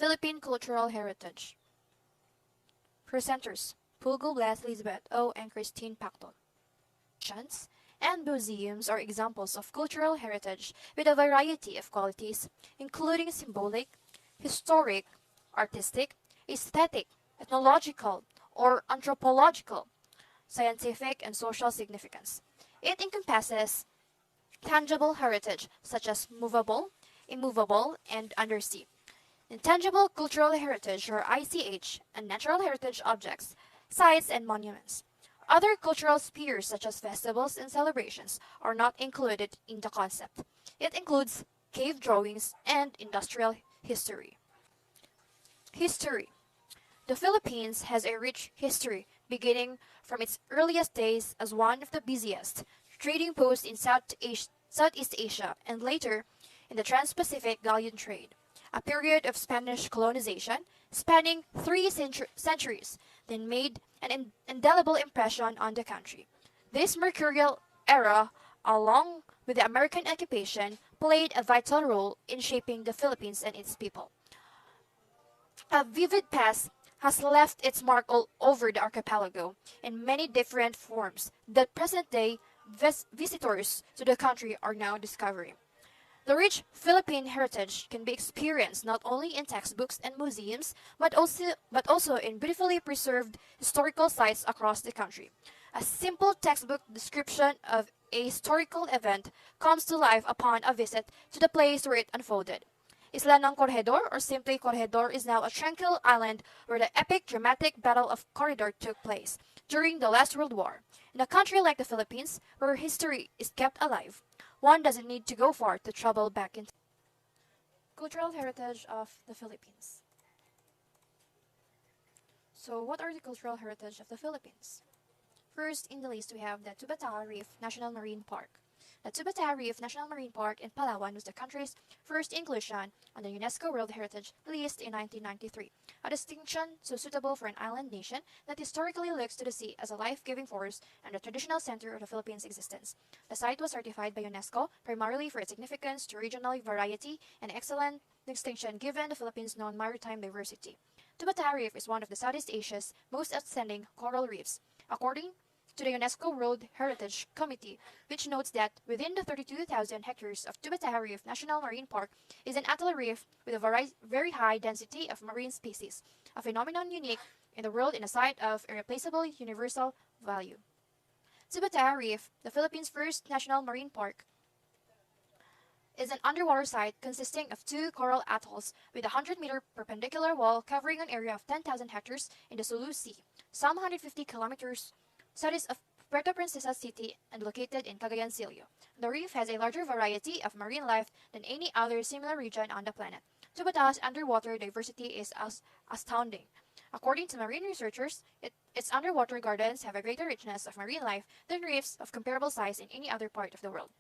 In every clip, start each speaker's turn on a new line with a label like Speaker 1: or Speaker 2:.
Speaker 1: Philippine Cultural Heritage. Presenters Pugo Blas Elizabeth O. and Christine Pacton. Collections and museums are examples of cultural heritage with a variety of qualities, including symbolic, historic, artistic, aesthetic, ethnological, or anthropological, scientific, and social significance. It encompasses tangible heritage such as movable, immovable, and undersea. Intangible cultural heritage or ICH and natural heritage objects, sites, and monuments. Other cultural spheres such as festivals and celebrations are not included in the concept. It includes cave drawings and industrial history. History. The Philippines has a rich history beginning from its earliest days as one of the busiest trading posts in Southeast Asia and later in the Trans-Pacific galleon trade, a period of Spanish colonization spanning three centuries, then made an indelible impression on the country. This mercurial era, along with the American occupation, played a vital role in shaping the Philippines and its people. A vivid past has left its mark all over the archipelago in many different forms that present-day visitors to the country are now discovering. The rich Philippine heritage can be experienced not only in textbooks and museums, but also in beautifully preserved historical sites across the country. A simple textbook description of a historical event comes to life upon a visit to the place where it unfolded. Isla ng Corregidor, or simply Corregidor, is now a tranquil island where the epic dramatic Battle of Corridor took place during the last World War. In a country like the Philippines, where history is kept alive, one doesn't need to go far to travel back in time. Cultural heritage of the Philippines. So, what are the cultural heritage of the Philippines? First in the list, we have the Tubataha Reef National Marine Park. The Tubataha Reef National Marine Park in Palawan was the country's first inclusion on the UNESCO World Heritage List in 1993, a distinction so suitable for an island nation that historically looks to the sea as a life-giving force and the traditional center of the Philippines' existence. The site was certified by UNESCO primarily for its significance to regional variety and excellent distinction given the Philippines' known maritime diversity. Tubataha Reef is one of the Southeast Asia's most outstanding coral reefs, according to the UNESCO World Heritage Committee, which notes that within the 32,000 hectares of Tubataha Reef National Marine Park is an atoll reef with a very high density of marine species, a phenomenon unique in the world in a site of irreplaceable universal value. Tubataha Reef, the Philippines' first national marine park, is an underwater site consisting of two coral atolls with a 100-meter perpendicular wall covering an area of 10,000 hectares in the Sulu Sea, some 150 kilometers southeast of Puerto Princesa City and located in Cagayan Silio. The reef has a larger variety of marine life than any other similar region on the planet. Tubataha's underwater diversity is astounding. According to marine researchers, its underwater gardens have a greater richness of marine life than reefs of comparable size in any other part of the world.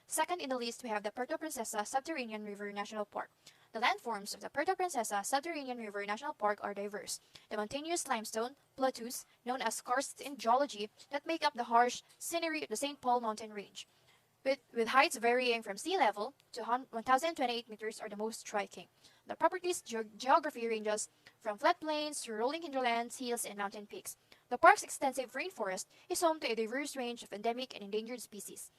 Speaker 1: Second in the list, we have the Puerto Princesa Subterranean River National Park. The landforms of the Puerto Princesa Subterranean River National Park are diverse. The mountainous limestone plateaus, known as karsts in geology, that make up the harsh scenery of the St. Paul mountain range, with heights varying from sea level to 1,028 meters, are the most striking. The property's geography ranges from flat plains to rolling hinterlands, hills, and mountain peaks. The park's extensive rainforest is home to a diverse range of endemic and endangered species,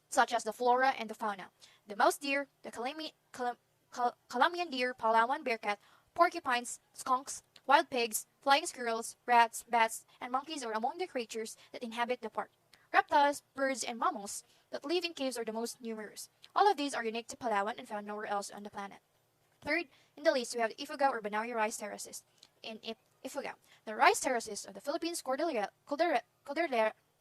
Speaker 1: such as the flora and the fauna. The mouse deer, the Calamian deer, Palawan bearcat, porcupines, skunks, wild pigs, flying squirrels, rats, bats, and monkeys are among the creatures that inhabit the park. Reptiles, birds, and mammals that live in caves are the most numerous. All of these are unique to Palawan and found nowhere else on the planet. Third in the list, we have the Ifugao or Banawi rice terraces. In Ifugao, the rice terraces of the Philippines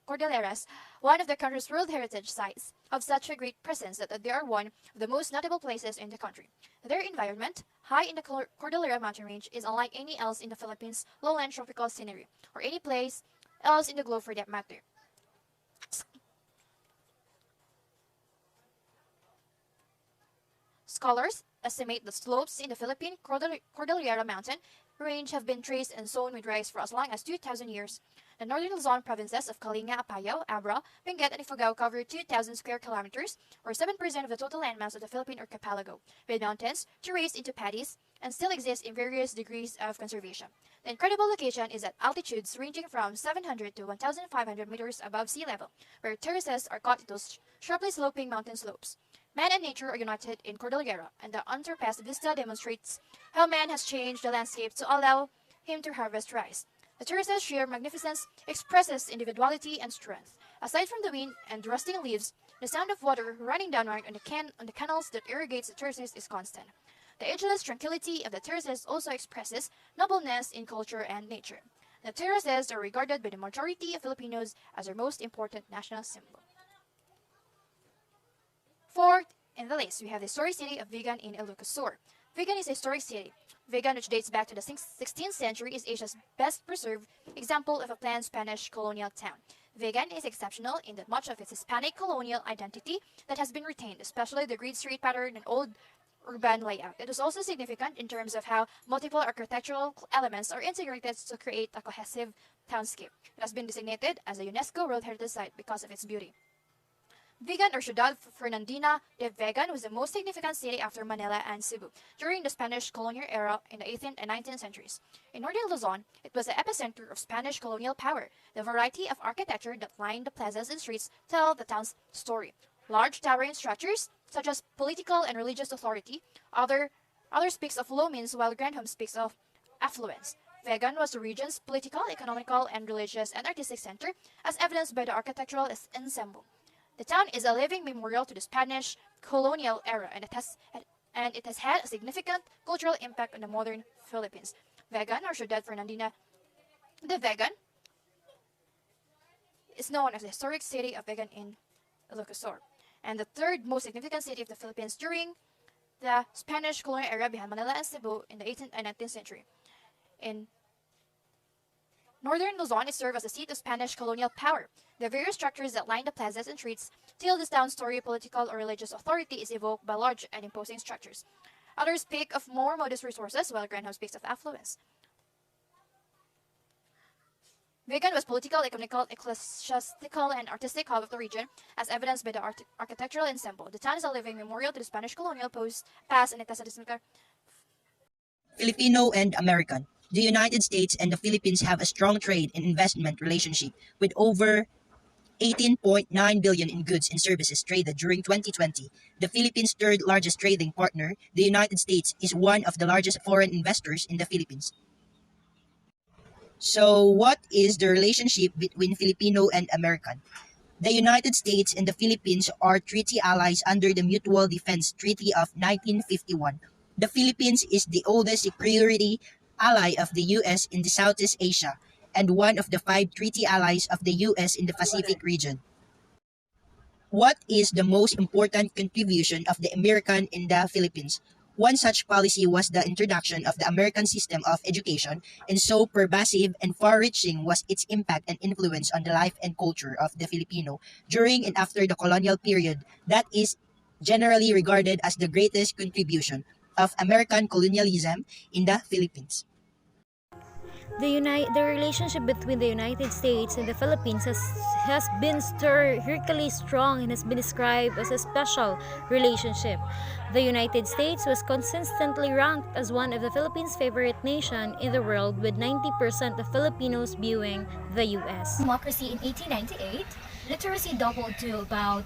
Speaker 1: Cordilleras, one of the country's World Heritage sites, have such a great presence that they are one of the most notable places in the country. Their environment, high in the Cordillera mountain range, is unlike any else in the Philippines' lowland tropical scenery, or any place else in the globe for that matter. Scholars estimate that slopes in the Philippine Cordillera Mountain range have been traced and sown with rice for as long as 2,000 years. The northern Luzon provinces of Kalinga, Apayao, Abra, Benguet, and Ifugao cover 2,000 square kilometers, or 7% of the total landmass of the Philippine archipelago, with mountains terraced into paddies and still exist in various degrees of conservation. The incredible location is at altitudes ranging from 700 to 1,500 meters above sea level, where terraces are cut into sharply sloping mountain slopes. Man and nature are united in Cordillera, and the unsurpassed vista demonstrates how man has changed the landscape to allow him to harvest rice. The terrace's sheer magnificence expresses individuality and strength. Aside from the wind and rusting leaves, the sound of water running downward on the canals that irrigates the terraces is constant. The ageless tranquility of the terraces also expresses nobleness in culture and nature. The terraces are regarded by the majority of Filipinos as their most important national symbol. Fourth in the list, we have the historic city of Vigan in Ilocos Sur. Vigan is a historic city. Vigan, which dates back to the 16th century, is Asia's best preserved example of a planned Spanish colonial town. Vigan is exceptional in that much of its Hispanic colonial identity that has been retained, especially the grid street pattern and old urban layout. It is also significant in terms of how multiple architectural elements are integrated to create a cohesive townscape. It has been designated as a UNESCO World Heritage Site because of its beauty. Vigan, or Ciudad Fernandina de Vigan, was the most significant city after Manila and Cebu during the Spanish colonial era in the 18th and 19th centuries. In northern Luzon, it was the epicenter of Spanish colonial power. The variety of architecture that lined the plazas and streets tell the town's story. Large towering structures, such as political and religious authority, other speaks of low means, while Granholm speaks of affluence. Vigan was the region's political, economical, and religious and artistic center, as evidenced by the architectural ensemble. The town is a living memorial to the Spanish colonial era, and it has had a significant cultural impact on the modern Philippines. Vigan, or Ciudad Fernandina de Vigan, is known as the historic city of Vigan in Ilocos Sur, and the third most significant city of the Philippines during the Spanish colonial era behind Manila and Cebu in the 18th and 19th century. In northern Luzon, it served as a seat of Spanish colonial power. The various structures that line the plazas and streets tell this town's story. Political or religious authority is evoked by large and imposing structures. Others speak of more modest resources, while Granholm speaks of affluence. Vigan was political, economical, ecclesiastical, and artistic hub of the region, as evidenced by the architectural ensemble. The town is a living memorial to the Spanish colonial past, and it has a
Speaker 2: Filipino and American. The United States and the Philippines have a strong trade and investment relationship with over 18.9 billion in goods and services traded during 2020. The Philippines' third largest trading partner, the United States, is one of the largest foreign investors in the Philippines. So, what is the relationship between Filipino and American? The United States and the Philippines are treaty allies under the Mutual Defense Treaty of 1951. The Philippines is the oldest security ally of the U.S. in the Southeast Asia and one of the 5 treaty allies of the U.S. in the Pacific region. What is the most important contribution of the American in the Philippines? One such policy was the introduction of the American system of education, and so pervasive and far-reaching was its impact and influence on the life and culture of the Filipino during and after the colonial period that is generally regarded as the greatest contribution of American colonialism in the Philippines.
Speaker 3: The relationship between the United States and the Philippines has been historically strong and has been described as a special relationship. The United States was consistently ranked as one of the Philippines' favorite nation in the world, with 90% of Filipinos viewing the U.S.
Speaker 4: Democracy in 1898, literacy doubled to about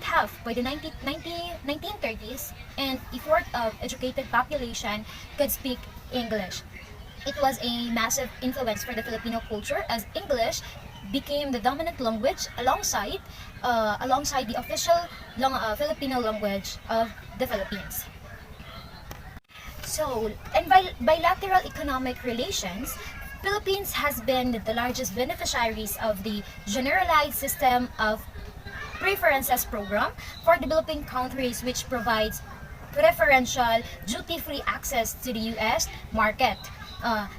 Speaker 4: half by the 1930s, and a fourth of educated population could speak English. It was a massive influence for the Filipino culture, as English became the dominant language alongside the official Filipino language of the Philippines. So, in bilateral economic relations, Philippines has been the largest beneficiaries of the Generalized System of Preferences program for developing countries, which provides preferential duty-free access to the U.S. market.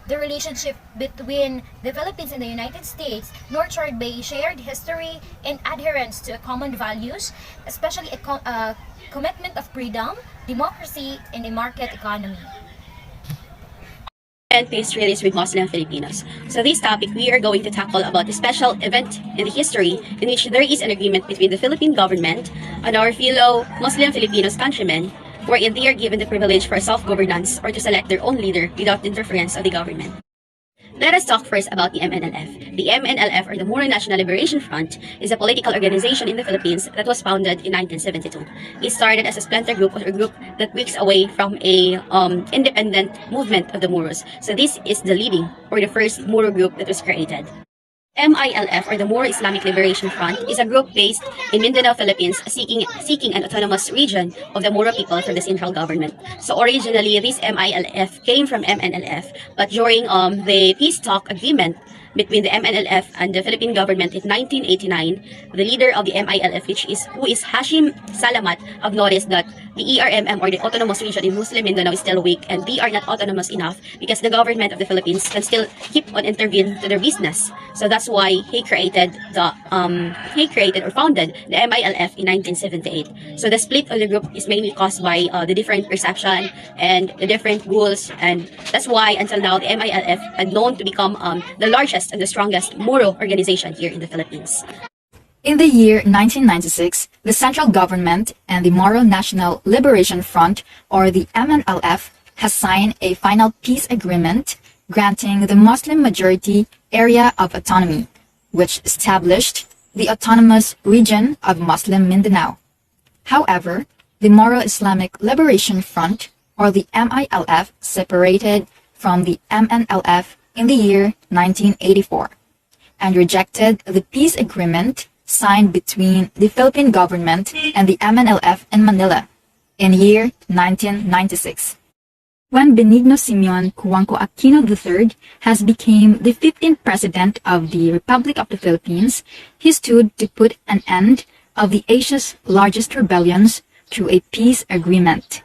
Speaker 4: the relationship between the Philippines and the United States nurtured by shared history and adherence to common values, especially a commitment of freedom, democracy, and a market economy.
Speaker 5: And peace release with Muslim Filipinos. So this topic, we are going to tackle about a special event in the history in which there is an agreement between the Philippine government and our fellow Muslim Filipinos countrymen, wherein they are given the privilege for self-governance or to select their own leader without interference of the government. Let us talk first about the MNLF. The MNLF, or the Moro National Liberation Front, is a political organization in the Philippines that was founded in 1972. It started as a splinter group or a group that breaks away from a independent movement of the Moros. So this is the leading or the first Moro group that was created. MILF, or the Moro Islamic Liberation Front, is a group based in Mindanao, Philippines, seeking an autonomous region of the Moro people from the central government. So originally, this MILF came from MNLF, but during the peace talk agreement between the MNLF and the Philippine government in 1989, the leader of the MILF, who is Hashim Salamat, have noticed that the ERMM, or the autonomous region in Muslim Mindanao, is still weak, and they are not autonomous enough because the government of the Philippines can still keep on intervening to their business. So that's why he created or founded the MILF in 1978. So the split of the group is mainly caused by the different perception and the different rules, and that's why until now the MILF had known to become the largest and the strongest Moro organization here in the Philippines.
Speaker 6: In the year 1996, the central government and the Moro National Liberation Front, or the MNLF, has signed a final peace agreement granting the Muslim majority area of autonomy, which established the autonomous region of Muslim Mindanao. However, the Moro Islamic Liberation Front, or the MILF, separated from the MNLF in the year 1984 and rejected the peace agreement signed between the Philippine government and the MNLF in Manila in year 1996. When Benigno Simeon Cuanco Aquino III has become the 15th President of the Republic of the Philippines, he stood to put an end of the Asia's largest rebellions through a peace agreement.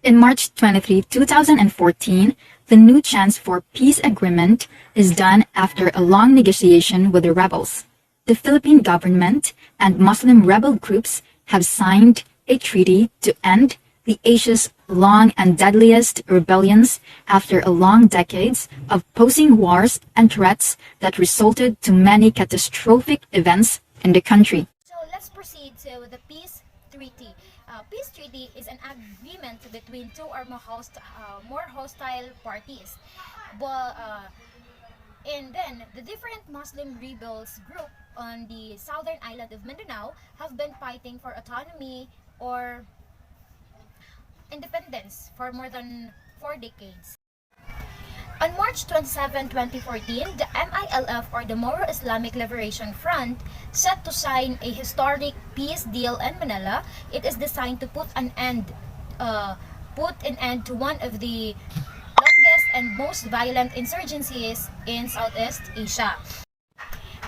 Speaker 6: In March 23, 2014, the new chance for peace agreement is done after a long negotiation with the rebels. The Philippine government and Muslim rebel groups have signed a treaty to end the Asia's long and deadliest rebellions after a long decades of posing wars and threats that resulted to many catastrophic events in the country.
Speaker 4: So let's proceed to the peace treaty. Peace treaty is an agreement between two or more hostile parties. And then the different Muslim rebels group on the southern island of Mindanao have been fighting for autonomy or independence for more than 4 decades. On March 27, 2014, the MILF, or the Moro Islamic Liberation Front, set to sign a historic peace deal in Manila. It is designed to put an end to one of the longest and most violent insurgencies in Southeast Asia.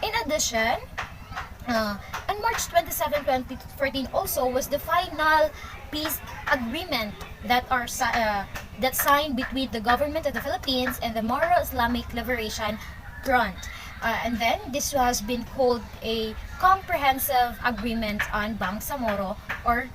Speaker 4: In addition, on March 27, 2014 also was the final peace agreement that signed between the government of the Philippines and the Moro Islamic Liberation Front. And then this has been called a comprehensive agreement on Bangsamoro or